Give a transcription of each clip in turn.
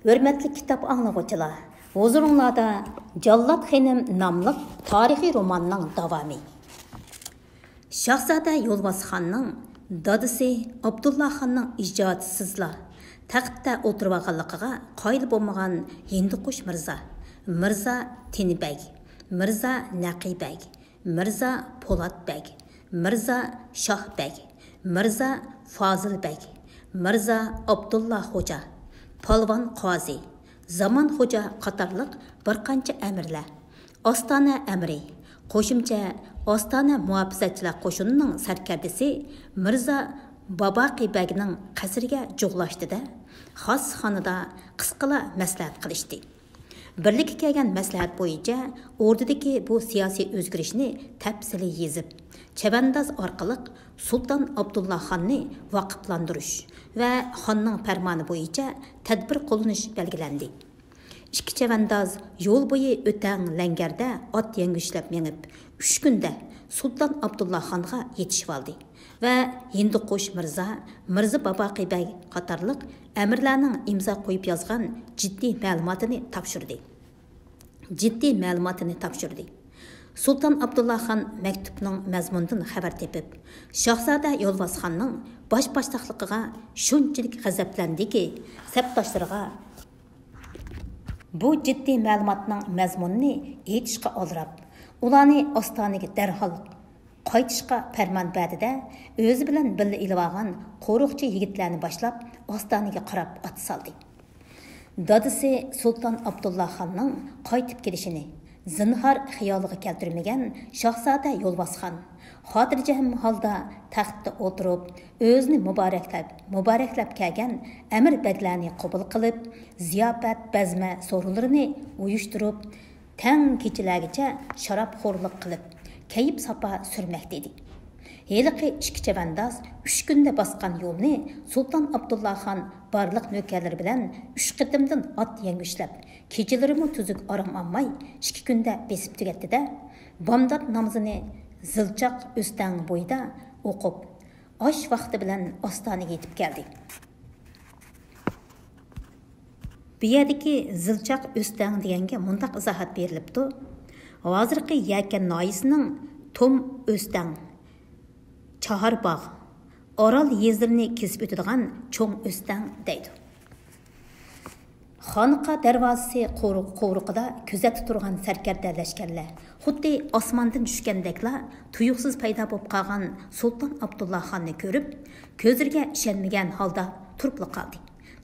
Hürmetli kitap anlıqçılar, huzurunlarda Jallat Xenim namlıq tarihi romanның davamı. Şahzada Yolbas xanның dadısı Abdullah xanның ijodisizlar taxtda o'tirganligiga qoyil bo'lmagan Hinduqush Mirza, Mirza Tinibek, Mirza Naqibek, Mirza Polatbek, Mirza Shohbek, Mirza Fozilbek, Mirza Abdullah Xo'ja, Palvan Qozi, Zaman Xo'ja qatorliq bir qancha amirlar, Ostona amiri, qo'shimcha Ostona muhofizatchilar qo'shinining sarkardasi Mirza Babaqibekning qasriga jo'g'lashdida, xos xonada qisqala maslahat qilishdi. Birlikka kelgan maslahat bo'yicha o'rdidagi bu siyosiy o'zgarishni tafsili yezib, chavandoz orqali Sultan Abdullah xonni vaqiflantirish va xonning farmoni bo'yicha tadbir qo'llanish belgilandi. Ikki chavandoz yo'l bo'yi o'tang langarda ot yengushlab menib, 3 kunda Sultan Abdullah xonga yetishib oldi va Hinduqush Mirza, Mirza Babaqibek qatorliq amirlarning imzo qo'yib yozgan jiddiy ma'lumotini topshirdi. Sultan Abdullah xon maktubning mazmunidan xabar tepib, Shahzoda Yolbas xonning bosh-boshliqligiga shunchalik g'azablandiki, sabdoshlariga bu jiddiy ma'lumotning mazmunini aytishga oldirab, ularni Ostonaga darhol qaytishga farmon berdida, o'zi bilan birga ilib olgan qo'riqchi yigitlarni boshlab Ostonaga qarab ot soldi. Dadisi Sultan Abdullah xonning qaytib kelishini zinhor xiyoliga keltirmagan Shahzoda Yolbas xon xotirjam holda taxtda o'tirib, o'zini muboraklab kelgan amir baglarni qabul qilib, ziyofat bazma so'rinlarini uyushtirib, tang kechalargacha sharobxo'rlik qilib, kayib sapa surmoqda edi. Heliqi ikki chavandoz 3 kunda bosgan yo'lni Sultan Abdullah xon barliq nökerleri bilan 3 qitimdan ot yengushlab, kechalarimi tuzuk orom olmay 2 kunda besib tugatdi-da, bomdod namozini zilchoq o'stang bo'yida o'qib, osh vaqti bilan Ostonaga yetib keldi. Bu yerdagi zilchoq o'stang deganga mundaq izohat berilibdi. Hozirgi Yakan noyisining Tom o'stang, Chaharbog', Orol yezlarini kesib o'tadigan cho'ng o'stang deydi. Xonqa darvozasi qo'ruqida kuzatib turgan sarkarda lashkarlar, xuddi osmondan tushgandeklar tuyuqsiz paydo bo'lib qolgan Sultan Abdullah xonni ko'rib, ko'zlariga ishonmagan holda turib qoldi.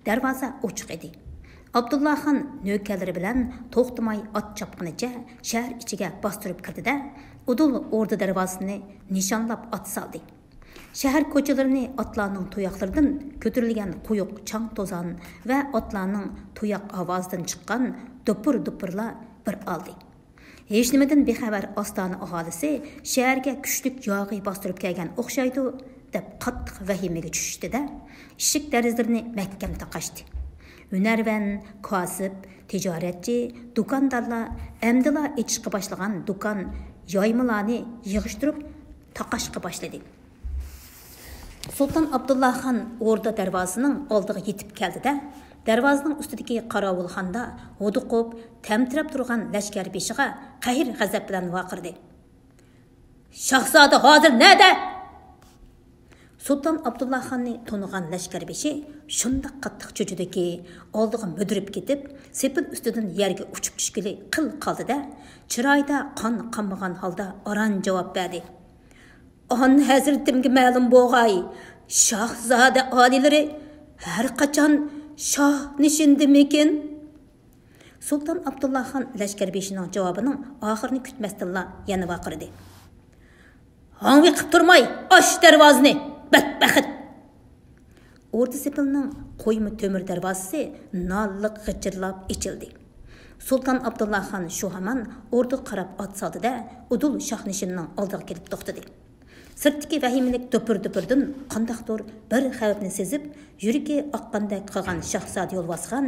Darvoza ochiq edi. Abdullah xon nökerlari bilan to'xtamay ot chopqinicha shahar ichiga bostirib kirdi-da, udul o'rda darvozasini nishonlab ot soldi. Shahar ko'chalarini otlarning tuyoqlaridan ko'tarilgan quyuq chang to'zon va otlarning tuyoq ovozidan chiqqan dupur-dupurlar bir oldi. Hech nimadan bexabar Ostona aholisi shaharga kuchlik yog'iy bostirib kelgan o'xshaydi deb qattiq vahimaga tushdi-da, eshik darizlarini mahkam taqashdi. Hünərvən, kasıb, ticaretçi, dükkandarlar, əmdila içişqi başlayan dükkan yaymalarını yığıştırıp taqaşqı başladı. Sultan Abdullah xon orda darvozasining oldiga yetib keldi-da, darvozaning ustidagi qarovulxonda huduqib, tamtirab turgan lashkar beshiga qahr g'azab bilan vaqirdi. Shahzoda hozir nada? Sultan Abdullah xonni to'nigan lashkar beshi shundoq qattiq cho'chidiki, oldiga mudirib ketib, sepil ustidan yerga uchib tushgili qil qoldi-da, chiroyda qon qonmagan holda aran javob berdi. "On hazratimga ma'lum bo'lg'ay, Shahzoda olilari har qachon shoh nishindimikin?" Sultan Abdullah xon lashkar beshining javobining oxirini kutmasdanla yana vaqirdi. "Hangi qilib turmay, osh darvozani! Batbaxit!" O'rta sepilning qo'yma to'mir darvozasi nolliq g'ichirlab ichildi. Sultan Abdullah xon shu hamon o'rda qarab ot soldi-da, udul shohnishinning oldiga kelib to'xtadi. Sirtdagi vahimelik do'pir-do'pirdan qandaqdir bir xavfni sezib, yuragi oqqandek qilgan Shahzoda Yo'lbosgan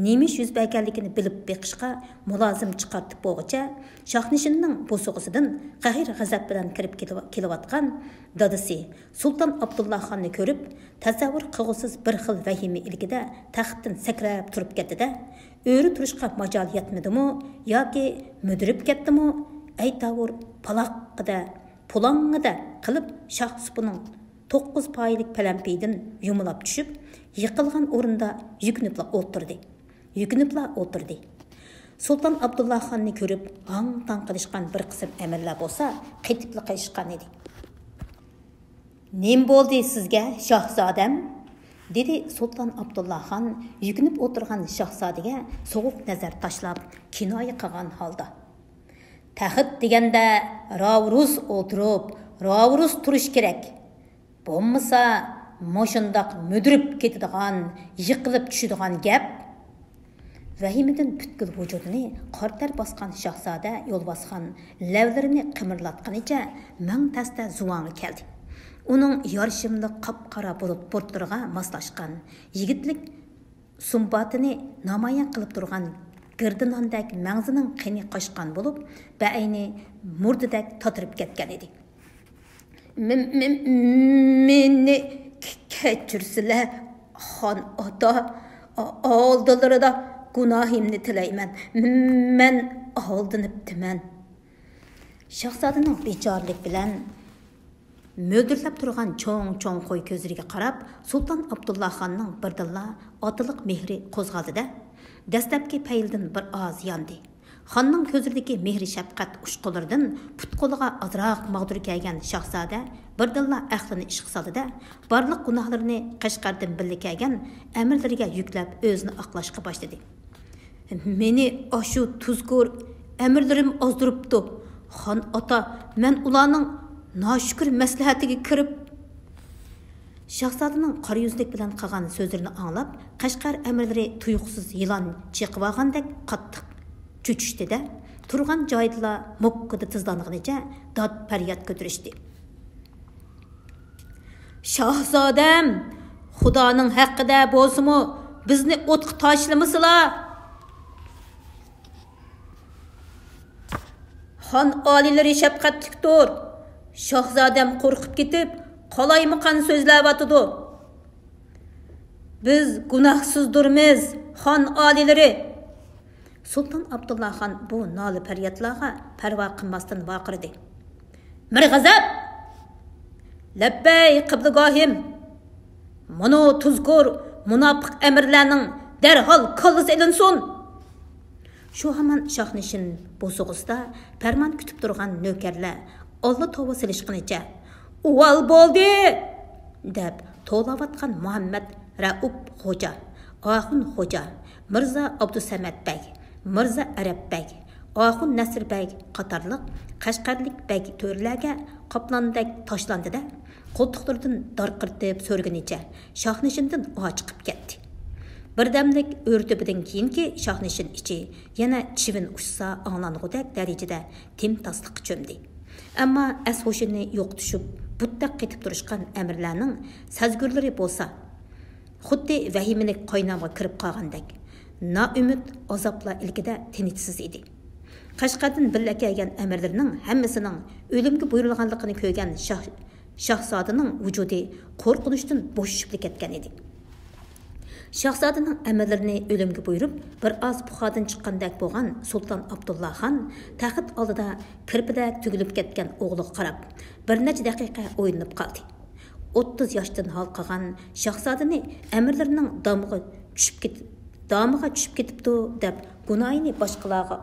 nemish yuz berganligini bilib beqishga mulozim chiqartib bo'g'icha, Shahnishinning bo'sug'isidan qahr-g'azab bilan kirib kelayotgan dadasi Sulton Abdullaxonni ko'rib, tasavvur qilg'usiz bir xil vahima ilkida taxtdan sakrab turib ketdi-da, o'ri turishga majol yetmadimi yoki mudirib ketdimi, aytavur paloqqida pulangida qilib shoh supining 9 paylik palampiydan yumilab tushib, yiqilgan o'rinda yukinibla o'tirdi. Sulton Abdullaxonni ko'rib, hang-tang qilishgan bir qism amirlar bo'lsa, qaytibla qayishgan edi. "Nim bo'ldi sizga, Shahzodam?" dedi Sulton Abdullaxon yukinib o'tirgan Shahzodaga so'g'uq nazar tashlab, kinoya qilgan holda. "Taxt deganda ravrus o'tirib, ravrus turish kerak. Bo'lmasa, moshundaq mudirib ketadigan, yiqilib tushadigan gap." Vahimadan butkul vujudini qortar bosgan Shahzoda Yo'lbosgan lavlarini qimirlatganicha mang tasda zuvonga keldi. Uning yorishimli qop-qora bulutlarga moslashgan, yigitlik sumbatini namoyon qilib turgan girdinondak mangzining qini qochgan bo'lib, ba'ayni murdidak totirib ketgan edi. "Meni kechirsizlar, xon ota, oldilarida gunohimni tilayman. Men aldinibdiman." Shahzodaning bechorlik bilan mödürlab turgan cho'ng-cho'ng qo'y ko'zlariga qarab, Sulton Abdullaxonning birdilla otiliq mehri qo'zg'aldi-da, dastlabki payldan bir oz yondi. Xonning ko'zlaridagi mehri shafqat ushqularidan put-qo'liga azroq mag'dur kelgan Shahzoda birdilla aqlini ishga soldi-da, barliq gunohlarini Qashqardan birga kelgan amirlariga yuklab o'zini oqlashga boshladi. "Meni ashu tuzkur amirlarim ozdiribdi. Xon ota, men ularning noshukr maslahatiga kirib..." Shahzodaning qora yuzlik bilan qilgan so'zlarini anglab, Qashqar amirlari tuyuqsiz yilon chiqib olgandek qattiq cho'chishdi-da, turgan joyida mokkida tizlanganicha dod faryod ko'tarishdi. "Shahzodam, Xudoning haqqida bo'lsa-mu, bizni o'tqa tashlamasizlar. Xon olilari shafqatlikdir. Shahzodam qo'rqib ketib, qolaymaqan so'zlayotdi. Biz gunohsizdurmiz, xon olilari." Sulton Abdullaxon bu noli faryodlarga parvo qilmasdan vaqirdi. "Mirg'azab! Labbay qiblagohim! Mono tuzkur munofiq amirlarning darhol qo'lga ilinsin." Shu hamon Shahnishin bo'sug'isida farmon kutib turgan navkarlar Alloh tova silishqinicha "Uval bo'ldi!" deb to'lavatgan Muhammad Raup Xo'ja, Axun Xo'ja, Mirza Abdusamad bey, Mirza Arab bey, Axun Nasr bey qatorliq Qashqarlik bey to'rlarga qoplandek tashlandi-da, qo'ltiqlaridan darqirtib so'rgunicha Shahnishindan chiqib ketdi. Birdamlik o'rtibidan keyinki Shahnishin ichi yana chivin ushsa anglangudek darajada timtasliq cho'mdi. Ammo as-hoshini yo'qtishib, buttaq ketib turishgan amirlarning sazgurlari bo'lsa, xuddi vahimelik qaynamga kirib qolgandek, noumid azoblar ilkida tinchsiz edi. Qashqardan birga kelgan amirlarning hammasining o'limga buyurilganligini ko'rgan Shahzodaning vujudi qo'rqinishdan bo'shib ketgan edi. Shahzodaning amirlarini o'limga buyurib, bir oz puxadan chiqqandek bo'lgan Sulton Abdullaxon taxt oldida kirpidak tugilib ketgan o'g'liga qarab, bir necha daqiqa o'ylanib qoldi. 30 yoshdan hal qilgan Shahzodani amirlarining damiga tushib ketibdi deb gunohini boshqalarga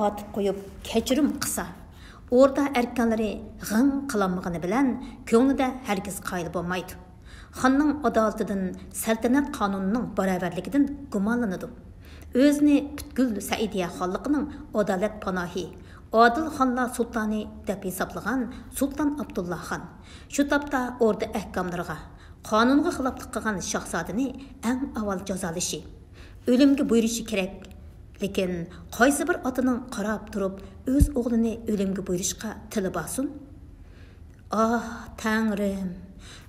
otib qo'yib kechirim qilsa, o'rta erkanlari g'ing qilinmagani bilan ko'nglida hargiz qoyil bo'lmaydi. Xonning adolatidan, saltanat qonunining barobarligidan gumonlanadi. O'zini butkul Saidiya xonligining adolat panohi, Adil xonlar sultoni deb hisoblagan Sulton Abdullaxon shu topda o'rda ahkomlariga, qonunga xiloflik qilgan Shahzodani eng avval jazolashi, o'limga buyurishi kerak Lekin qaysi bir otaning qarab turib o'z o'g'lini o'limga buyurishga tili borsin? Ah, Tangrim,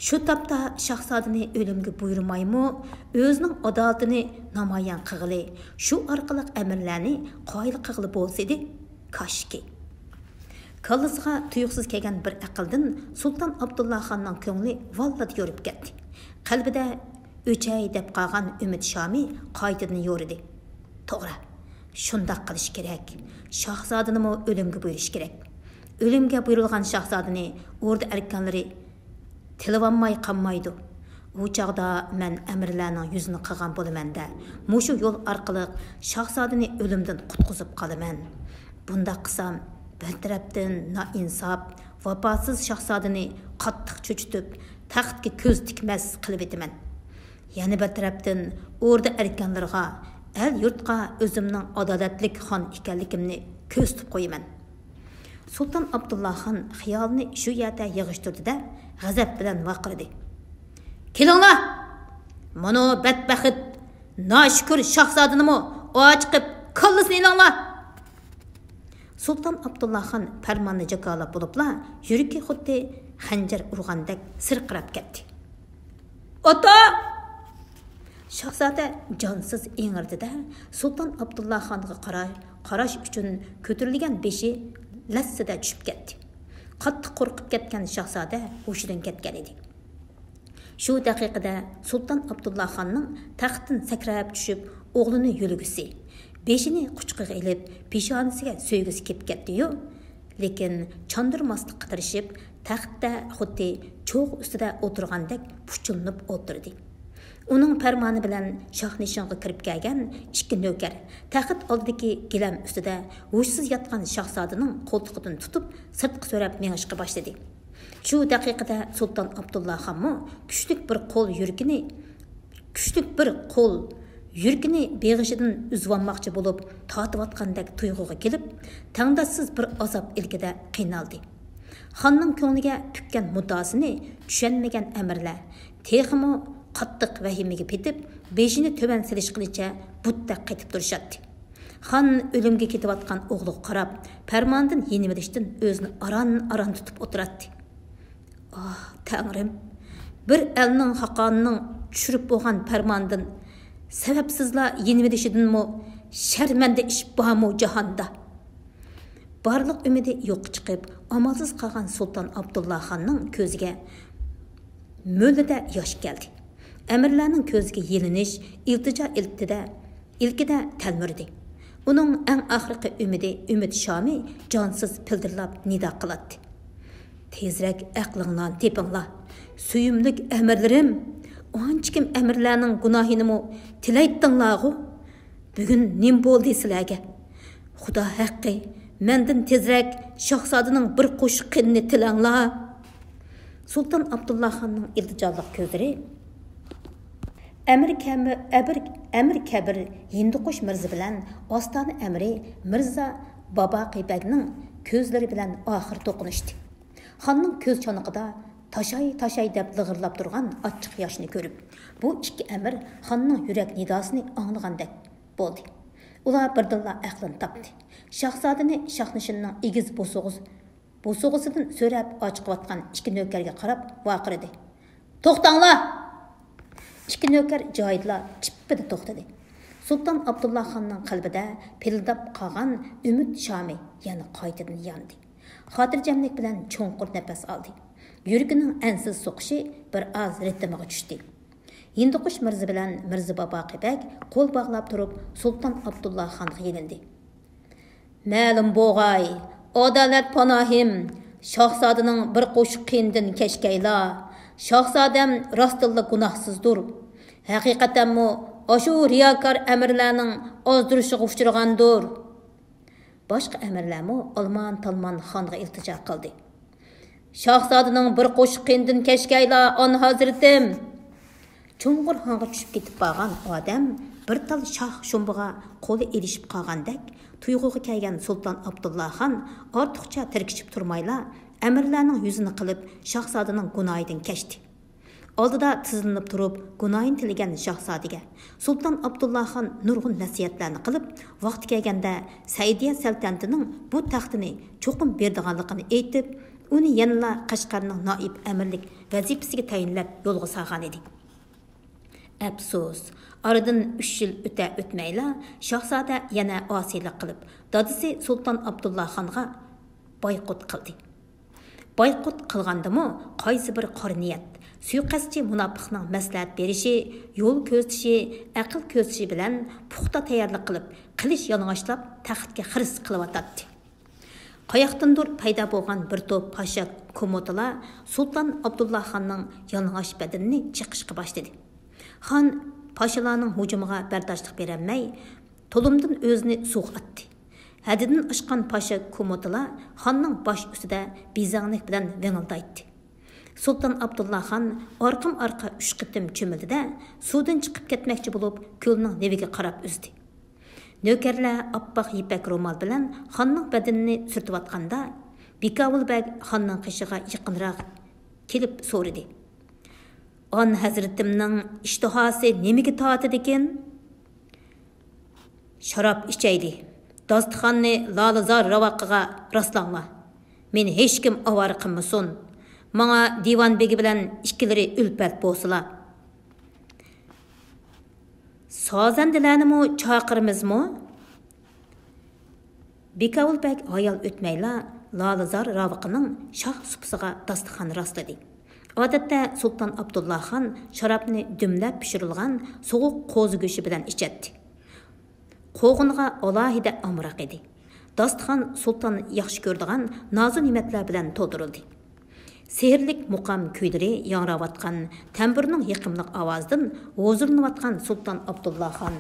shu topda shahzodani o'limga buyurmaymi, o'zining adolatini namoyon qilg'ili, shu orqali amirlarni qoyil qilg'ili bo'lsa edi, koshki. Kallasiga tuyuqsiz kelgan bir aqldan Sultan Abdullah xonning ko'ngli vallad yorib ketdi. Qalbida o'chay deb qolgan umid shomi qaytadan yoridi. To'g'ri, shundoq qilish kerak. Shahzodani o'limga buyurish kerak. O'limga buyurilgan shahzodani o'rda arkanlari tilvanmay qolmaydi. Bu chaqda men amirlarning yuzini qilgan bo'laman-da. Mushu yo'l orqali shahzodani o'limdan qutqizib qolaman. Bunda qilsam bir tarafdan noinsof, vafosiz shahzodani qattiq cho'chitib, taxtga ko'z tikmas qilib etaman. Yana bir tarafdan o'rda arkanlarga, el yurtga o'zimning adolatlik xon ekanligimni ko'z tutib qo'yaman. Sultan Abdullah xon xiyolini shu yerda yig'ishtirdi-da, g'azab bilan vaqirdi. Kelinglar! Mana badbaxt, noshukr shahzodani ochiqib, kallasini ilinglar! Sultan Abdullah xon farmonni jakolab bo'libla, yuragi xuddi xanjar urgandek sirqirab ketdi. Ota! Shahzoda jonsiz engirdi-da, Sultan Abdullah xonga qarash uchun ko'tarilgan beshi lassida tushib ketdi. Qattiq qo'rqib ketgan shahzoda hushidan ketgan edi. Shu daqiqada Sultan Abdullah xonning taxtdan sakrab tushib, o'g'lini yo'ligisi, beshini quchqiga ilib, peshonasiga so'ygisi kelib ketdi-yu, lekin chondirmaslikqa tirishib, taxtda xuddi cho'g' ustida o'tirgandek puchilib o'tirdi. Uning farmoni bilan shohnishinga kirib kelgan ikki navkar taxt oldidagi gilam ustida hushsiz yotgan shahzodaning qo'ltig'idan tutib, sirtqa so'rab mengishga boshladi. Shu daqiqada Sultan Abdullah xonmo kuchlik bir qo'l yurkini beg'ishidan uzvanmoqchi bo'lib, tortayotgandek tuyg'uga kelib, tangdassiz bir azob ilkida qiynaldi. Xonning ko'ngliga tukkan muddaosini tushunmagan amirlar texmo qattiq vahimaga petib, beshini to'ban silish qilicha butta qaytib turishadi. Xon o'limga ketayotgan o'g'liga qarab, farmondan yenilishdan o'zini aran tutib o'tiradi. Ah, Tangrim, bir elning haqonining tushirib bo'lgan farmondan sababsizla yenilishidinmi sharmanda ish bormi jahonda? Barliq umidi yo'q chiqib, amalsiz qolgan Sultan Abdullah xonning ko'ziga mo'lida yosh keldi. Amirlarning ko'ziga yelinish, iltijo ilkida talmirdi. Uning eng oxirgi umid shomi jonsiz pildirlab nido qiladi. Tezrak aqlingdan tepinglar. Suyimlik amirlarim, onchikim amirlarning gunohini tilaytdinglar-ku. Bugun nim bo'ldi sizlarga? Xudo haqqi, mendan tezrak shahzodaning bir qo'shiq qinni tilanglar. Sultan Abdullah xonning iltijoliq ko'zlari Amir Kabir Hinduqush Mirza bilan Ostona amiri Mirza Babaqibagning ko'zlari bilan oxir to'qinishdi. Xonning ko'z cho'nqida tashay deb lig'irlab turgan ochiq yoshni ko'rib, bu ikki amir xonning yurak nidosini anglagandek bo'ldi. Ular birdilla aqlini topdi. Shahzodani Shahnishinning egiz bo'sug'isidan so'rab ochiqayotgan ikki navkarga qarab vaqirdi. To'xtanglar! İki nöker joyida chippida to'xtadi. Sultan Abdullah xonning qalbida pildab qolgan umid shomi yana qaytadan yondi. Xotirjamlik bilan cho'nqur nafas oldi. Yuragining ansiz so'qishi bir oz ritmiga tushdi. Hinduqush Mirza bilan Mirza Babaqibak qo'l bog'lab turib Sultan Abdullah xonga yelindi. Ma'lum bo'g'ay, adolat panohim, shahzodaning bir qo'shiq qindin kashkayla. Shahzodam rostilla gunohsizdir. Haqiqatanmi ashu riyokor amirlarning ozdirishiga uchragandir. Boshqa amirlarmi olmon-talmon xonga iltijo qildi. Shahzodaning bir qo'shiq qindin kashkayla on hazratim. Cho'ng'ir xonga tushib ketib qolgan odam bir tal shoh shumbug'a qo'li erishib qolgandek tuyg'uga kelgan Sultan Abdullah xon ortiqcha tirkishib turmayla amirlarning yuzini qilib shahzodaning gunohidan kechdi. Oldida tizilib turib, gunohin tilagan shahzodaga Sultan Abdullaxon nurg'un nasihatlarni qilib, vaqti kelganda Saidiya saltanatining bu taxtini cho'qim berdiganligini aytib, uni yanla Qashqarning noib amirlik vazifasiga tayinlab yo'lga solgan edi. Afsus, aradan 3 yil o'tmayla shahzoda yana osiylik qilib, dadisi Sultan Abdullaxonga boyqut qildi. Boyqut qilgandimi, qaysi bir qora niyat, suiqasdchi munofiqning maslahat berishi, yo'l ko'rsatishi, aql ko'rsatishi bilan puxta tayyorlik qilib, qilish yalang'ochlab taxtga xiris qilyotdi. Qayoqdandir paydo bo'lgan bir to'p pasha komotalar Sultan Abdullaxonning yalang'och badanini chiqishga boshladi. Xon pashalarning hujumiga bardoshlik berolmay, to'limdan o'zini suvga atdi. Hadidan oshgan pasha komotalar xonning bosh ustida bezanglik bilan vingildaydi. Sultan Abdullaxon orqa 3 qitim cho'mildi-da, suvdan chiqib ketmoqchi bo'lib, ko'lning leviga qarab uzdi. Nökerlar oppoq ipak ro'mol bilan xonning badanini surtayotganda, Bekavulbek xonning qishiga yaqinroq kelib so'radi. "On hazratimning ishtihosi nimaga tortadi ekan?" "Sharob ichaydi. Dasturxonni Lalazor ravoqiga rastlanglar. Meni hech kim avora qilmasin. Manga divan begi bilan ikkilari ulpat bo'lsalar. Sozandilarni chaqirmizmi?" Bekavulbek hayal o'tmayla Lalazor ravoqining shoh supisiga dasturxon rastladi. Odatda Sultan Abdullaxon sharobni dumlab pishirilgan sovuq qo'zi go'shi bilan ichadi. Qo'g'inga alohida amroq edi. Dasturxon sulton yaxshi ko'rdigan nozik ne'matlar bilan to'ldirildi. Sehrlik muqam kuylari yangrayotgan tamburning yiqimliq ovozidan huzurlanayotgan Sultan Abdullaxon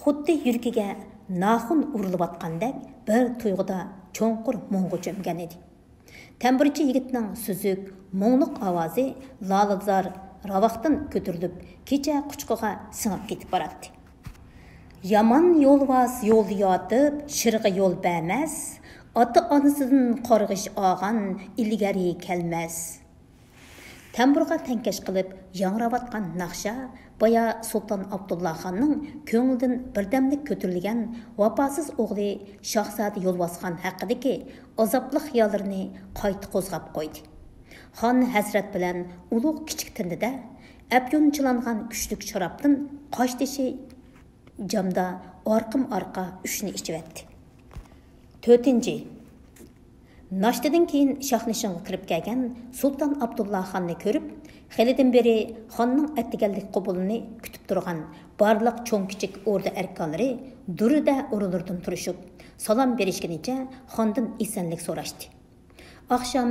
xuddi yurkiga naxun urilayotgandek bir tuyg'uda cho'nqur mo'ng'a cho'mgan edi. Tamburchi yigitning suzuk, mo'ngluq ovozi Lalazor ravaqdan ko'tarilib, kecha quchqiga singib ketib boradi. Yaman yo'lvas yo'l yotib, shirg'i yo'l bermas, ota-onasidan qarg'ish olgan ilgari kelmas. Tamburga tankash qilib yangrayotgan naqsha boya Sultan Abdullaxonning ko'nglidan birdamlik ko'tarilgan vafosiz o'g'li Shahzoda Yo'lbosxon haqidagi azobli xiyollarini qayta qo'zg'ab qo'ydi. Xon hasrat bilan ulug' kichik tindida apyunchilangan kuchlik sharobdan qoshtishi jamda orqa 3ni ichivetdi. 4. Nashtadan keyin shahnishinga kirib kelgan Sultan Abdullaxonni ko'rib, xelidan beri xonning attiganlik qubulini kutib turgan barliq cho'ng kichik o'rda arkonlari durida o'rinlardan turishib, salom berishganicha xondan esanlik so'rashdi. Oqshom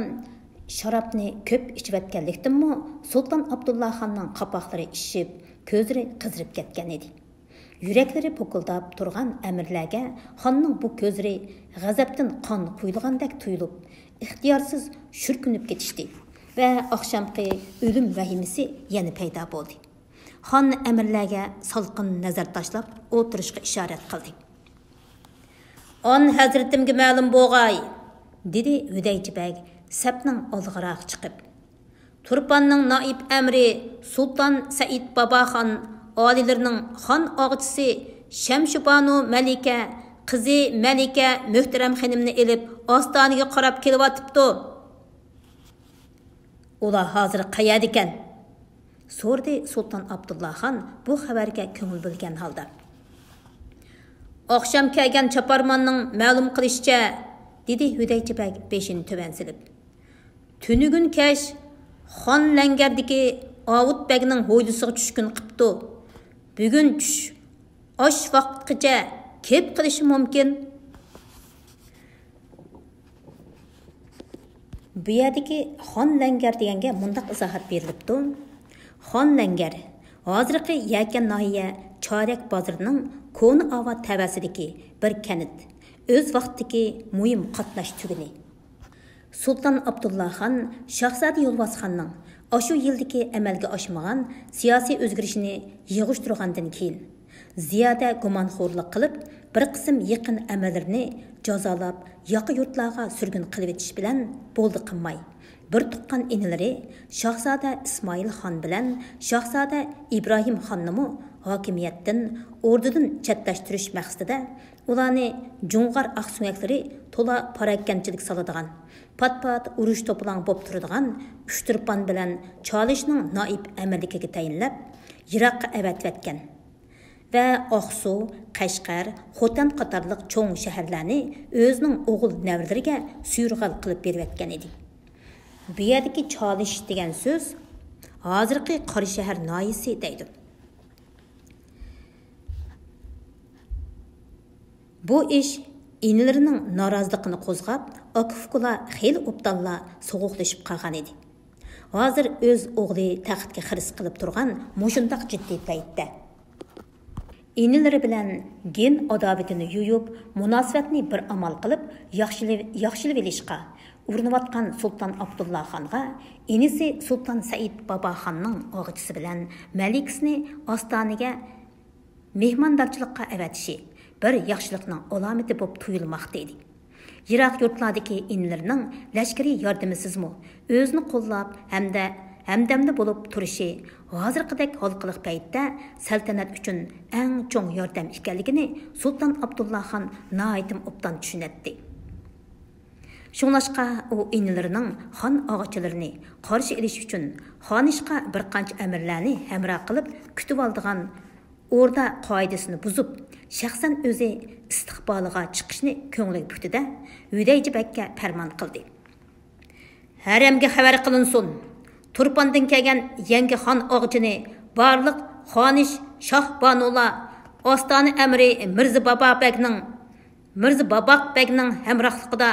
sharobni ko'p ichivatganlikdanmi Sultan Abdullaxonning qapoqlari ishib, ko'zlari qizirib ketgan edi. Yuraklari po'kildab turgan amirlarga xonning bu ko'zlari g'azabdan qon quyilgandek tuyulib, ixtiyorsiz shurkunib ketishdi va oqshomqi o'lim vahimasi yana paydo bo'ldi. Xon amirlarga salqin nazar tashlab o'tirishga ishorat qildi. "On hazratimga ma'lum bo'lg'ay", dedi Hudaychibek sapning oldiroq chiqib. "Turpanning noib amri Sultan Said Babaxon Olilerinin xon ağıçısı Şemşubanu Malika, qizi Malika muhtaram xonimni elib ostoniga qarab kelyapti. Ular hozir qayerda ekan?" so'rdi Sultan Abdullaxon bu xabarga ko'ngil bo'lgan holda. "Oqshom kelgan chaparmonning ma'lum qilishicha", dedi Hudaychibek beshini tuvan silib. "Tunugun kash xon langardagi Avut Begning ho'ydisiga tushkun qipti. Bugun tush osh vaqtgacha kep qilishi mumkin." Bu yerdagi xon langar deganga mundaq izohat berilibdi. Xon langar hozirgi Yakan nohiya Chorak bozorining Ko'ni Ova tavasidagi bir kanit, o'z vaqtidagi muhim qatnash tuguni. Sultan Abdullaxon Shahzoda Yo'lbosxonning Aşu yıldaki əməlgə aşmağan siyasi özgürüşünü yığıştırğandan keyin ziyada gumanxorluq qilib, bir qism yaqin əməllərini cazalab, yaqı yurtlarga sürgün qilib etiş bilan bo'ldi qilmay, Bir tuqqan inilari Şahzada İsmail xon bilan Şahzada İbrahim xonni hokimiyatdan, ordudan chetlashtirish maqsadida ularni Jungar aqsuyaklari to'la parakkanchilik soladigan, pat-pat urush to'plan bo'lib turadigan Uchturpan bilan Chalishning noib amirligiga tayinlab Iroqqa avatvatgan va Oqsu, Qashqar, Xotan qatorliq cho'ng shaharlarni o'zining o'g'il navrilariga suyurg'al qilib berayotgan edi. Bu yerdagi Chalish degan so'z hozirgi Qorashahar noyisi deydi. Bu ish inilarining noroziligini qo'zg'ab, Akifkular xeyli obdalla so'g'uqlashib qolgan edi. Hozir o'z o'g'li taxtga xiris qilib turgan mushundaq jiddiy paytda inilari bilan gen adovatini yuyib, munosabatni bir amal qilib, yaxshilab elishqa urinayotgan Sultan Abdulla xonga inisi Sultan Said Babaxonning o'g'chisi bilan malikasini Ostoniga mehmondorchilikqa avatishi bir yaxshilikning alamati bo'lib tuyulmoqda edi. Iroq yurtlardagi inilarining lashkariy yordamisiz-mu o'zini qo'llab hamdamda bo'lib turishi hozirgidek halqiliq paytda saltanat uchun eng cho'ng yordam ekanligini Sultan Abdulla xon noyitim obdan tushunatdi. Shunlashqa u inilarining xon og'achilarini qarshi olish uchun xonishqa bir qancha amirlarni hamroh qilib kutib oldigan orda qoidasini buzib, shaxsan o'zi istiqboliga chiqishni ko'ngli putida Hudayjibakka farmon qildi. Haramga xabar qilinsin. Turpandan kelgan yangi xon og'chini barliq xonish Shohbanullah Ostona amiri Mirza Babaqbekning hamrohligida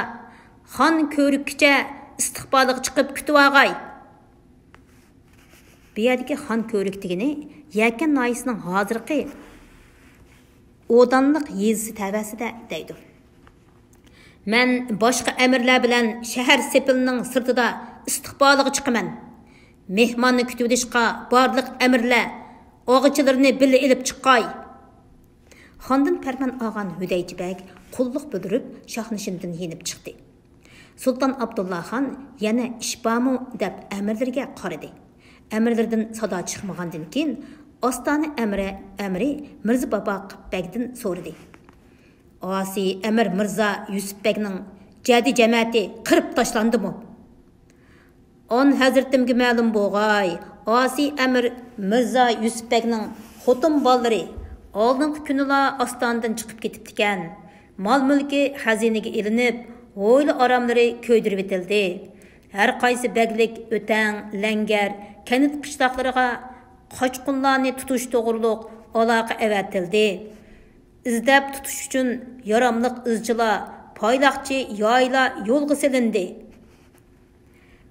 xon ko'rikkicha istiqboliga chiqib kutib olg'ay. Bu yerdagi xon ko'rik degani Yakan noyisining hozirgi Odanlıq yezisi təvəsidə deydi. Mən başqa əmirlər bilən şəhər sepilinin sırtıda istiqbalığı çıxıman. Mehmanını kütüb edişqa barlıq əmirlər ağıçılarını bilə elib çıqqay. Xandan pərman ağan Hudayjibak qulluq bildirib Şahnishindan yenib chiqdi. Sultan Abdulla xon yana ishbamu deb əmirlərə qaradı. Əmirlərdən sada çıxmağandan keyin Ostona əmri Mirza Babaqbekdən so'radi. Asi Əmir Mirza Yusufbekning jadi jamiyati qirib tashlandimi? On hazratimga ma'lum bo'lg'ay, Asi Əmir Mirza Yusufbekning xotin bolalari oldingi kunila Ostonadan chiqib ketibdi ekan. Mol-mulki xazinaga ilinib, o'yli oromlari ko'ydirib etildi. Har qaysi beglik, o'tang, langar, kanit qishloqlariga qochqinlarni tutish to'g'riliq aloqa avatildi. İzdab tutish uchun yaramliq izchilar, poylaqchi yoylar yo'lga silindi.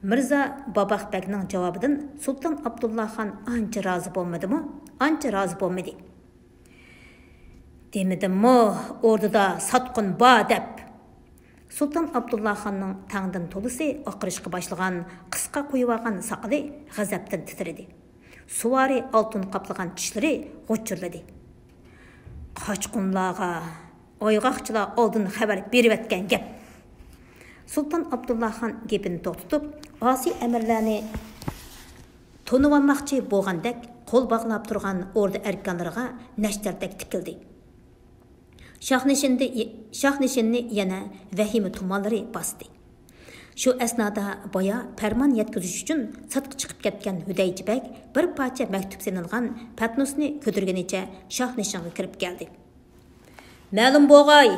Mirza Babaqbekning javobidan Sultan Abdulla xon ancha rozi bo'lmadimi? Ancha rozi bo'lmadi. Demidimmi, o'rtada sotqin bor deb. Sultan Abdulla xonning tangdan to'lisi oqirishga boshlagan, qisqa qo'yib olgan soqoli g'azabdan titradi. Suvari altın qaplagan tishlari g'o'chirladi. Qochqinlarga oyg'oqchilar oldin xabar berib atgan gap. Sultan Abdulla xon gapini to'xtatib, Asi amirlarni to'nivolmoqchi bo'lgandek qo'l bog'lab turgan orda arkonlariga nashtardek tikildi. Shahnishinni yana vahima tumonlari bosdi. Şu esnada boya farmon yetkazish uchun satqa chiqib ketgan Hudayjibak bir parcha maktub selingan patnusni ko'targanicha Shahnishinga kirib keldi. Ma'lum bo'lg'ay,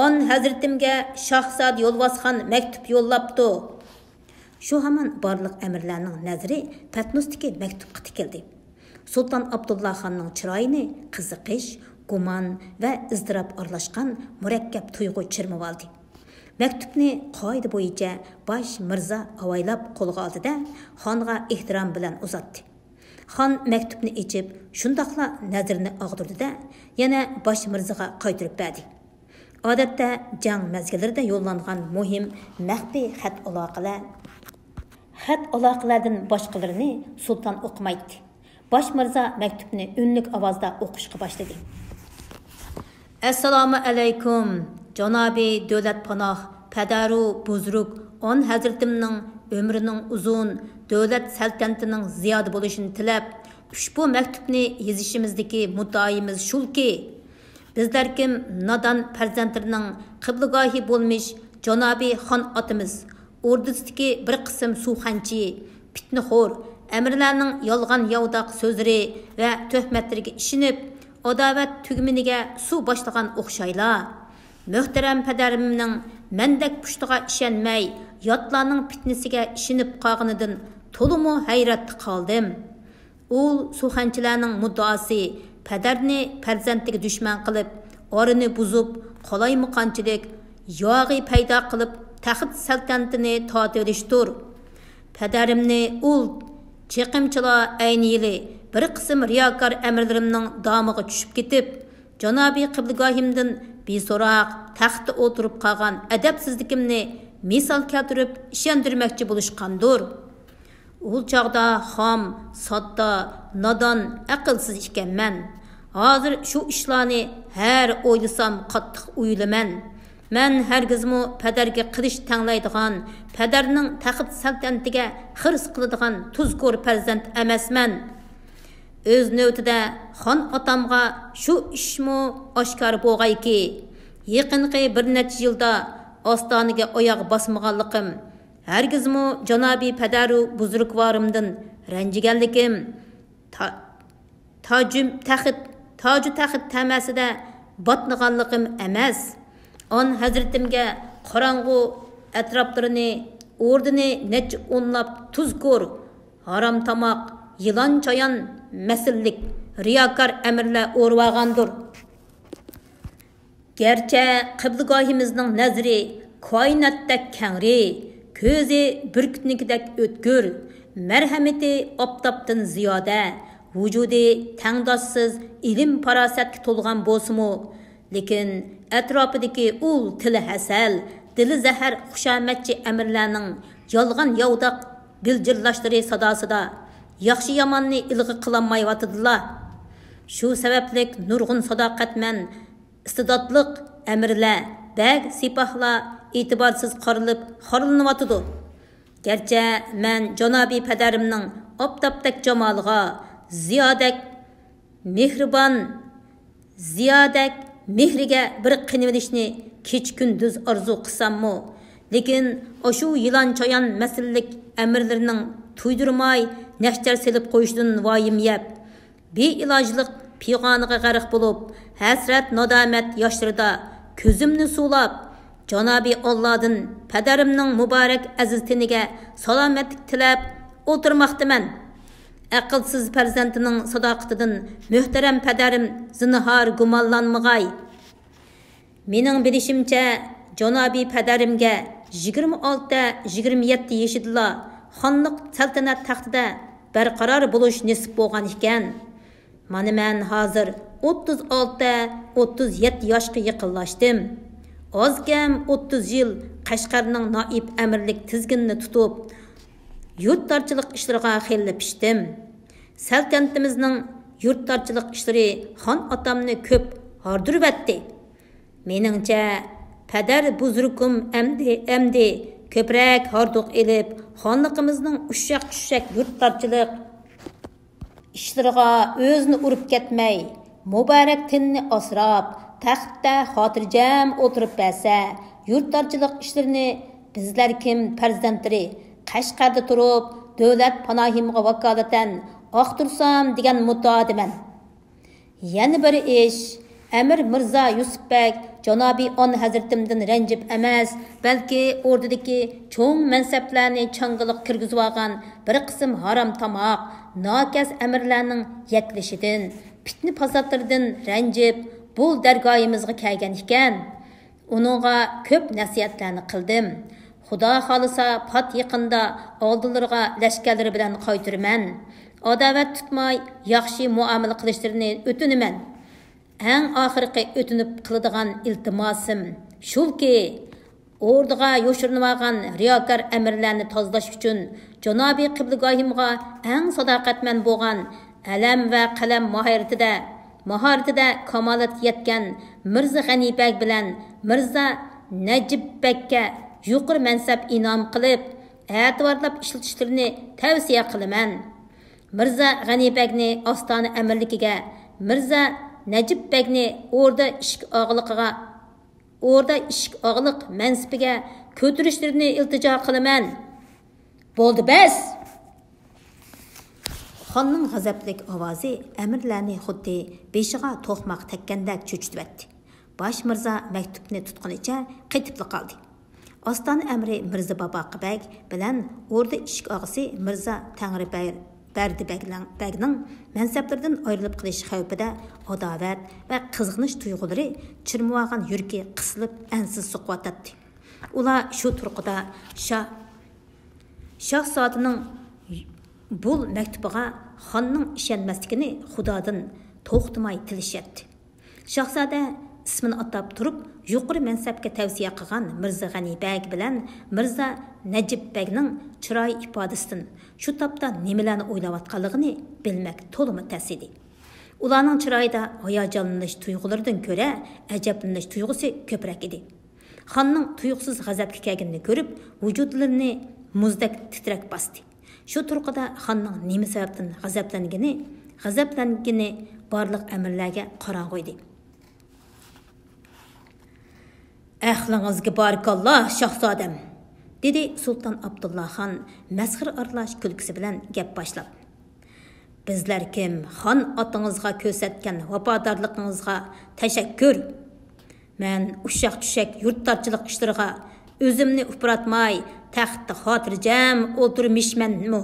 on hazratimga Shahzod Yo'lvosxon maktub yo'llabdi. Shu hamon barliq amirlarning nazari patnusdagi maktubga tikildi. Sultan Abdulla xonning chiroyini qiziqish, gumon va izdirob aralashgan murakkab tuyg'u chirmib oldi. Maktubni qoida bo'yicha bosh mirza avaylab qo'lga oldida xonga ehtirom bilan uzatdi. Xon maktubni ichib, shundoqla nazarini og'dirdi-da, yana bosh mirzaga qaytarib berdi. Odatda jang mezgillarida yo'llangan muhim maxfiy xat aloqalardan boshqalarini sulton o'qimaydi. Bosh mirza maktubni unlik ovozda o'qishga boshladi. Assalomu alaykum. Janobi davlat panoh, padaru buzruk on hazratimning ömrünün uzun, dövlət səltənətinin ziyadə bo'lishini tilab, ushbu maktubni yozishimizdagi muddaimiz shulki, bizlar kim nodon farzandlarining qiblagohi bo'lmish janobi xon otimiz, ordusidagi bir qism suvxanchi, fitnaxo'r, amirlarning yolg'on yovdoq so'zlari va tuhmatlariga ishinib, adovat tugminiga suv boshlagan o'xshaylar. Muhtaram padarimning mendek pushtiga ishonmay, yotlarning fitnasiga ishinib qolganidan to'liq hayratda qoldim. U suvxanchilarning muddaosi padarni farzandiga dushman qilib, orini buzib, qolaymuqanchilik, yog'i paydo qilib, taxt saltanatini tortishdir. Padarimni ul chiqimchilar ayni yili bir qism riyokor amirlarimning domiga tushib ketib, janobi qiblagohimdan beso'roq taxtda o'tirib qolgan adabsizligimni misol keltirib ishontirmoqchi bo'lishgandir. U chog'da xom, sodda, nodon, aqlsiz ekanman. Hozir shu ishlarni har o'ylasam qattiq o'ylaman. Men hargizmi padarga qilish tanglaydigan, padarning taxt saltanatiga xirs qiladigan tuzko'r farzand emasman. Öz növtida xon otamga shu ishmi oshkor bo'lg'ayki, yaqinqi bir necha yilda ostoniga oyoq bosmaganligim, hargizmi janobi padaru buzrukvorimdan ranjiganligim, toju taxt tamasida botniganligim emas. On hazratimga qorong'u atroflarini, o'rdini necha o'nlab tuzko'r, harom tomoq, yılan çoyan mesillik, riyakar emirle uğurvagandır. Gerçe kıblıgahimizning nazri, koinatdak kengri, közü bürkütnikidek ötkür, merhameti optaptın ziyade, vücudi tengdaşsız ilim parasatki tolgan bolsumu, lekin etrafideki ul tili hasal, dili zahar xushametçi emirlerinin yalgan yavdak bilcirlaştırı sadasıda, yaxshi yamanni ilg'i qilanmayvatıdılar. Şu sebeplik nurg'un sadaqatman, istidodliq amirlar, bag sipahlar itibarsız qarilib, xorlanıvatıdı. Gerçi men janobi padarimning optapdak jamoliga, ziyodak mehribon, ziyodak mehriga bir qinilishni kech kunduz orzu qilsammi, lekin o'shu yilon choyan masillik amirlarining tuydurmay nəhcar selib qo'yishdan voyim yeb, beilojlik piyğoniga g'arq bo'lib, hasrat nadomat yoshlarida ko'zimni suvlab, janobi Allohdan padarimning muborak aziz tiniga salomatlik tilab o'tirmoqdaman. Aqlsiz farzandining sadoqatidan muhtaram padarim zinhor gumonlanmag'ay. Mening bilishimcha, janobi padarimga 26-27 yoshidlar xonliq saltanat taxtida barqaror bo'lish nisib bo'lgan ekan. Mana men hozir 36-37 yoshga yaqinlashdim. Ozgam 30 yil Qashqarning noib amirlik tizginini tutib, yurtdorchilik ishlariga xilla pishdim. Saltanatimizning yurtdorchilik ishlari xon otamni ko'p hordirvatdi. Meningcha padar buzrukum emdi köprek horduk elip, xonliqimizning ushshaq yurtdorchilik ishlariga o'zini urib ketmay, muborak tinni asrab, taxtda xotirjam o'tirib bersa, yurtdorchilik ishlarini bizlar kim farzandlari Qashqarda turib, davlat panohimga vakolatan oqtirsam degan muddaodaman. Yana bir ish, Amir Mirza Yusufbek janobi on hazratimdan ranjib emas, balki ordidagi cho'ng mansablarni changiliq kirgizib olgan bir qism harom tomoq, nokas amirlarning yaklishidan, fitna fasadlaridan ranjib bu dargoyimizga kelgan ekan. Uningga ko'p nasihatlarni qildim. Xudo xolisa pat yaqinda oldilariga lashkarlari bilan qaytiraman. Adovat tutmay, yaxshi muomala qilishlarini o'tinaman. Eng oxirgi o'tinib qiladigan iltimosim shulki, orduga yo'shirinib olgan riyokor amirlarni tozalash uchun janobi qiblagohimga eng sadoqatman bo'lgan alam va qalam mahoratida kamolat yetgan Mirza G'anibek bilan Mirza Najibbekka yuqori mansab inom qilib, e'tiborlab ishlatishlarini tavsiya qilaman. Mirza G'anibekni Ostona amirligiga, Mirza Najibbekni o'rda ishq og'liq mansibiga ko'tarishlarini iltijo qilaman. Bo'ldi bas. Xonning g'azablik ovozi amirlarni xuddi beshiga to'qmoq tekkandek cho'chitibdi. Bosh Mirza maktubni tutqunicha qaytib qoldi. Ostona amiri Mirza Babaqibek bilan o'rda ishq og'asi Mirza Bardibekning mansablardan ayrilib qilish xavfida adovat va qizg'inish tuyg'ulari chirmag'an yuragi qisilib ansiz suqvatdi. Ular shu turqida Shahzodaning bu maktubiga xonning ishonmasligini Xudodan to'xtamay tilishatdi. Shahzoda ismini atab turib, yuqori mansabga tavsiya qilgan Mirza G'anibek bilan Mirza Najibbekning chiroy ifodasidan shu topda nimalarni o'ylayotganligini bilmak to'liq tas edi. Ularning chiroyida hayajonlanish tuyg'ularidan ko'ra ajablanish tuyg'usi ko'proq edi. Xonning tuyuqsiz g'azabga kelganini ko'rib, vujudlarini muzdek titrak bosdi. Shu turqida xonning nima sababdan g'azablangani barliq amirlarga qorong'u edi. Əxlіңizga barakallah, Şahzadəm, dedi Sultan Abdullah xan məsxir aralaş külküsü bilan gap başlap. Bizlər kim xan atыңızga körsətgan vafadarlığınızga təşəkkür. Mən uşaq düşək yurttarçılıq işləriga özümni upuratmay, taxtda xotirjam o'tirmishmanmi?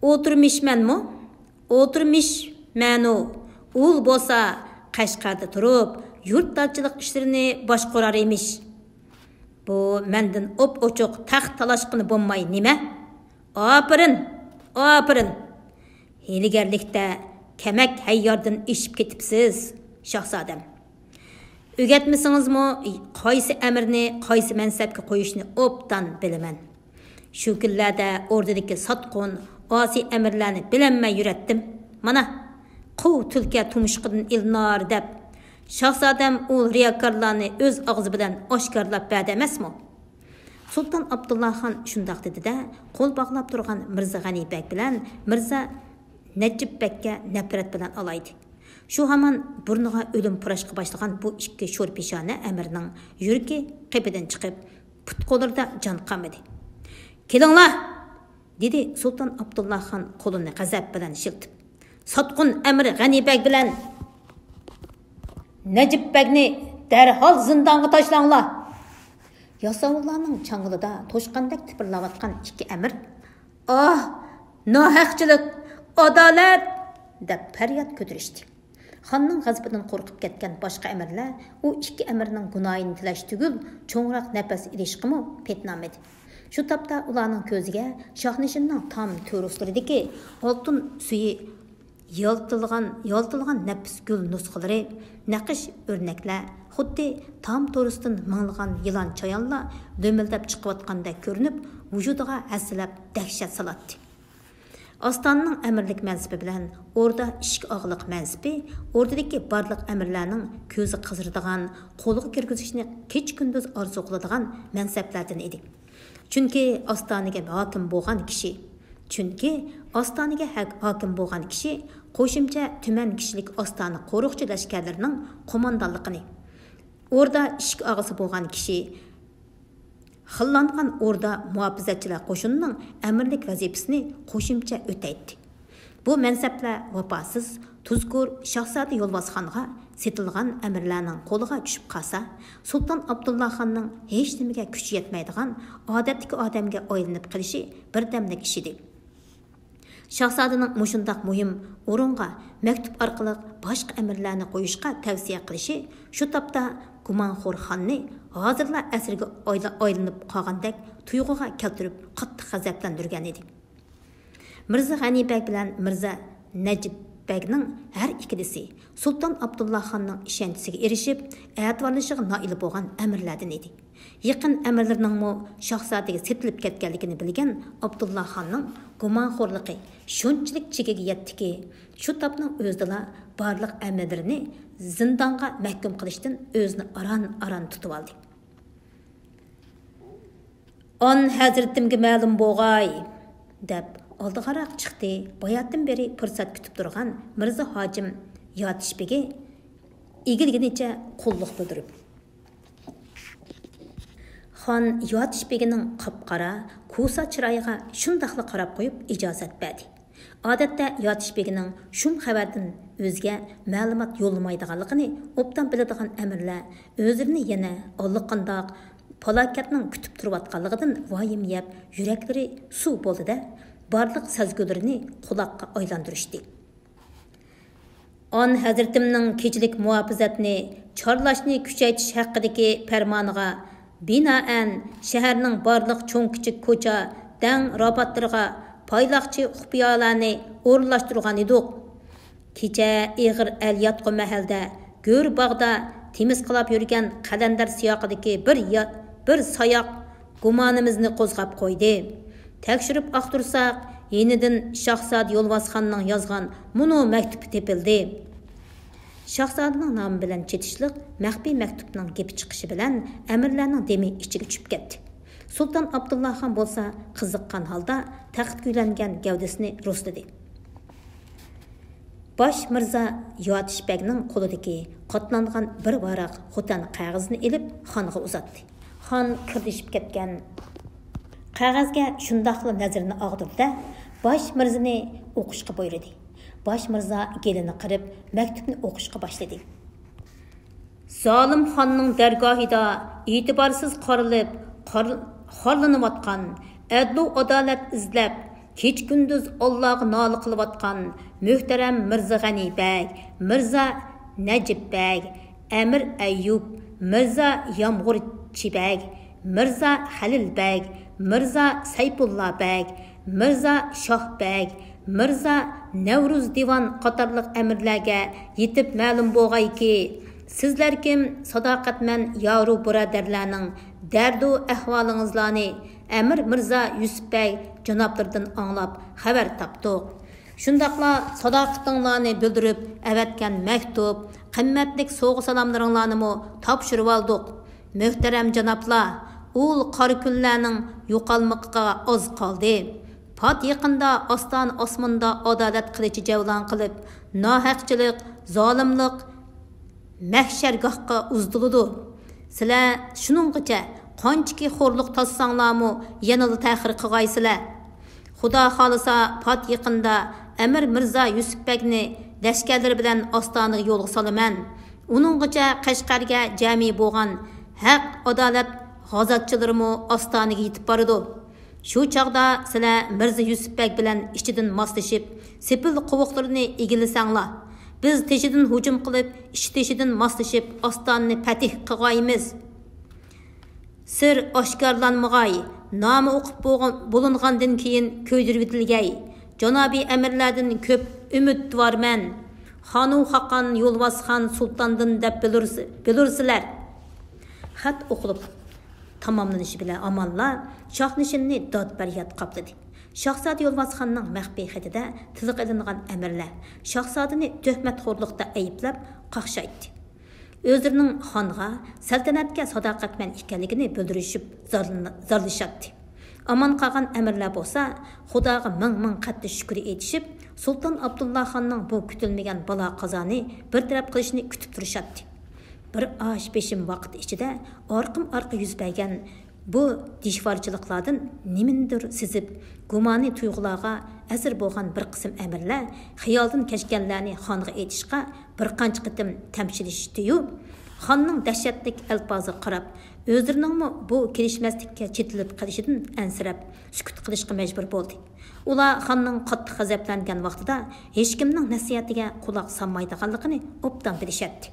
O'tirmishmanu. Ul bo'lsa Qashqarda turib yurttarçılıq işlerini başqarar imiş. Bu menden op-oçuq taxt talaşqını bo'lmay nima? Apirin. Hiligarlikda kemek hayyordan ishib ketibsiz, Shahzodam. O'gatmasangiz-mu, qaysi amirni, qaysi mansabga qo'yishni obdan bilaman. Shu kunlarda o'rdadagi sotqun, osi amirlarni bilanmay yuratdim. Mana, quv tulka tumishqidan ilnar deb Shahzodam u riyokorlarni o'z og'zi bilan oshkorlab berdi emasmi? Sultan Abdullah xon shundoq dedi-da, qo'l bog'lab turgan Mirza G'anibek bilan Mirza Najibbekka nafrat bilan alaydi. Shu hamon burniga o'lim purashqa boshlagan bu ikki sho'r peshona amirning yuragi qipidan chiqib, put-qo'llarida jon qolmadi. "Kelinglar!" dedi Sultan Abdullah xon qo'lini g'azab bilan shiltib. "Sotqun amir G'anibek bilan Najibbekni darhol zindonga tashlanglar." Yasovullarning chang'ilida to'shqandek tipirlayotgan ikki amir, "Ah, nohaqchilik, adolat!" deb faryod ko'tarishdi. Xonning g'azabidan qo'rqib ketgan boshqa amirlar u ikki amirning gunohini tilash tugul cho'ngroq nafas ilishqimi petnomedi. Shu topda ularning ko'ziga Shohnishinning tom to'ruslaridagi oltin suyi yoltilgan nafs gul nusxalari, naqish o'rnaklar, xuddi tom to'rusdan minglagan yilon chayonlar do'mildab chiqayotgandek ko'rinib, vujudiga hasilab dahshat solatdi. Ostonning amirlik mansibi bilan o'rda ishq og'liq mansibi, o'rdadagi barliq amirlarning ko'zi qiziradigan, qo'liga kirgizishni kech-kunduz orzu qiladigan mansablardan edi. Chunki Ostonaga hokim bo'lgan kishi qo'shimcha tuman kishilik Ostona qo'riqchi lashkarlarining qo'mondonligini, o'rda ishq og'asi bo'lgan kishi xillangan o'rda muhofizatchilar qo'shinining amirlik vazifasini qo'shimcha o'taydi. Bu mansablar vafosiz, tuzkur Shahzoda Yo'lbosxonga setilgan amirlarning qo'liga tushib qolsa, Sultan Abdullah xonning hech nimaga kuchi yetmaydigan odatdagi odamga aylanib qilishi birdamlik ish edi. Shahzodaning mushundaq muhim o'ringa maktub orqali boshqa amirlarni qo'yishga tavsiya qilishi shu topda gumonxo'r xonni hozirlar asriga aylanib qolgandek tuyg'uga keltirib qattiq g'azablantirgan edi. Mirza G'anibek bilan Mirza Najibbekning har ikkilisi Sultan Abdullah xonning ishonchisiga erishib, e'tiborlashiga noil bo'lgan amirlardan edi. Yaqin amirlarning Shahzodaga setilib ketganligini bilgan Abdullah xonning gumonxo'rligi shunchalik chekiga yetdiki, shu topning o'zida barliq amirlarini zindonga mahkum qilishdan o'zini aron tutib oldi. An Hazretimga ma'lum bo'lg'ay, deb oldigaroq chiqdi. Bayatdan beri fursat kutib turgan Mirza Hojim Yotishbegi egilginicha qulluq bildirib. Xon Yotishbegining qapqara, ko'sa chiroyiga shundaqla qarab qo'yib ijozat berdi. Odatda Yotishbegining shum xabardan o'zga ma'lumot yo'llamaydiganligini obdan biladigan amirlar o'zlarini yana allaqandoq falokatning kutib turayotganligidan voyim yeb, yuraklari suv bo'ldi-da, barliq sezgilarini quloqqa aylantirishdi. On Hazratimning kechilik muhofazatni chorlashni kuchaytirish haqidagi farmoniga binoan shaharning barliq cho'ng kichik ko'cha, dang robotlariga payloqchi xufiyalarni o'rinlashtirgan edik. Kecha ig'ir el yotqi mahalda go'r bog'da temiz qilib yurgan qalandar siyoqidagi bir sayoq gumonimizni qo'zg'ab qo'ydi. Tekshirib aqtirsak, yenidan Shahzod Yo'lvosxonning yozgan muno maktubi tepildi. Shahzodning nomi bilan chetishliq maxfiy maktubning gepi chiqishi bilan amirlarning demi ichiga tushib ketdi. Sultan Abdullaxon bo'lsa qiziqqan holda taxtga uylangan gavdasini ro'sladi. Bosh Mirza Yotishbegning qo'lidagi qatlangan bir varaq xotan qog'ozni elib xonga uzatdi. Xon kirdishib ketgan qog'ozga shundaqla nazarini og'dirdi. Bosh Mirzani o'qishga buyurdi. Bosh Mirza gelini qirib maktubni o'qishga boshladi. Zolim xonning dargohida e'tiborsiz qorilib, xorlanayotgan, adl adolat izlab, kech kunduz Allohga nola qilayotgan muhtaram Mirza G'anibek, Mirza Najibek, Amir Ayyub, Mirza Yomg'irchibek, Mirza Halilbek, Mirza Sayfullahbek, Mirza Shohbek, Mirza Navruz divan qatorliq amirlarga yetib ma'lum bo'lg'ayki, sizlar kim sadoqatman yoru birodarlarning dardu ahvolingizlarni Amir Mirza Yusufbek janoblaridan anglab xabar topdik. Shundaqla sadoqatinglarni bildirib avatgan maktub, qimmatlik sovg'a salomlaringlarni topshirib oldik. Muhtaram janoblar, ul qora kunlarning yo'qolmoqiga oz qoldi. Pat yaqinda oston osmonda adolat qilichi javlon qilib, nohaqchilik, zolimlik mahshargohga uzdiladi. Sizlar shuninggacha qanchaki xo'rliq tossanglarmi, yanada ta'xir qilgaysizlar. Xudo xolisa pat yaqinda Amir Mirza Yusufbekni lashkarlari bilan ostonaga yo'lga solaman. Uninggacha Qashqarga jami bo'lgan haq adolat g'azotchilarimi ostonaga yetib boradi. Shu chaqda sizlar Mirza Yusufbek bilan ichidan moslashib, sepil qovoqlarini egilisanglar. Biz teshidan hujum qilib, ish teshidan moslashib, ostonani fatih qilg'aymiz. Sir oshkorlanmag'ay, nomi o'qib bo'lingandan keyin ko'ydirib etilgay. Janobiy amirlardan ko'p umidvorman. Xonu Xaqon Yo'lvosxon sultondan deb bilirsizlar. Xat o'qilib tamamlanishi bilan amallar Shohnishinni dod-baryod qopladi. Shahzod Yo'lvosxonning maxfiy xatida tilga ilingan amirlar Shahzodani tuhmatxo'rlikda ayblab qaqshaydi. O'zlarining xonga, saltanatga sadoqatman ekanligini bildirishib zorlashadi. Aman qolgan amirlar bo'lsa, Xudoga ming qattiq shukr etishib, Sultan Abdullaxonning bu kutilmagan balo qazoni bir taraf qilishni kutib turishadi. Bir osh beşim vaqt ichida orqim-orqa yuz bergan bu dishvorchiliklardan nimindir sizib, gumoniy tuyg'ularga asir bo'lgan bir qism amirlar xiyoldan kechganlarni xonga aytishga bir qancha qitim tamshilishdi-yu, xonning dahshatlik alfozi qarab, o'zlarining bu kelishmaslikka chetilib qolishidan ansirab, sukut qilishga majbur bo'ldi. Ular xonning qattiq g'azablangan vaqtida hech kimning nasihatiga quloq solmaydiganligini obdan bilishadi.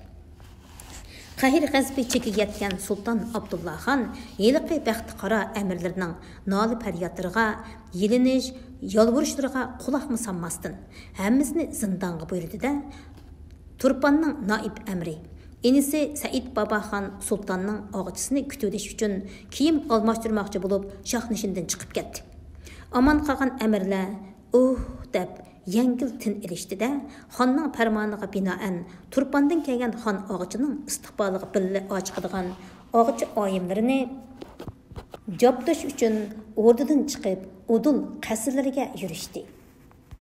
Qahir g'azbi chekiga yetgan Sultan Abdullaxon yiliqi baxti qara amirlarining noli faryodlariga, yelinish, yolvurishlariga quloqmi solmasdan hammasini zindonga buyurdi-da, Turpanning noib amri inisi Said Babaxon sultonning og'ichisini kutilish uchun kiyim almashtirmoqchi bo'lib Shohnishindan chiqib ketdi. Aman qolgan amirlar deb yengil tin ilishdi-da, xonning farmoniga binoan Turpandan kelgan xon og'ichining istiqboliga billa ochiqadigan og'ichi oyimlarini Joptuş uchun o'rnidan chiqib, Udul qasrlariga yurishdi.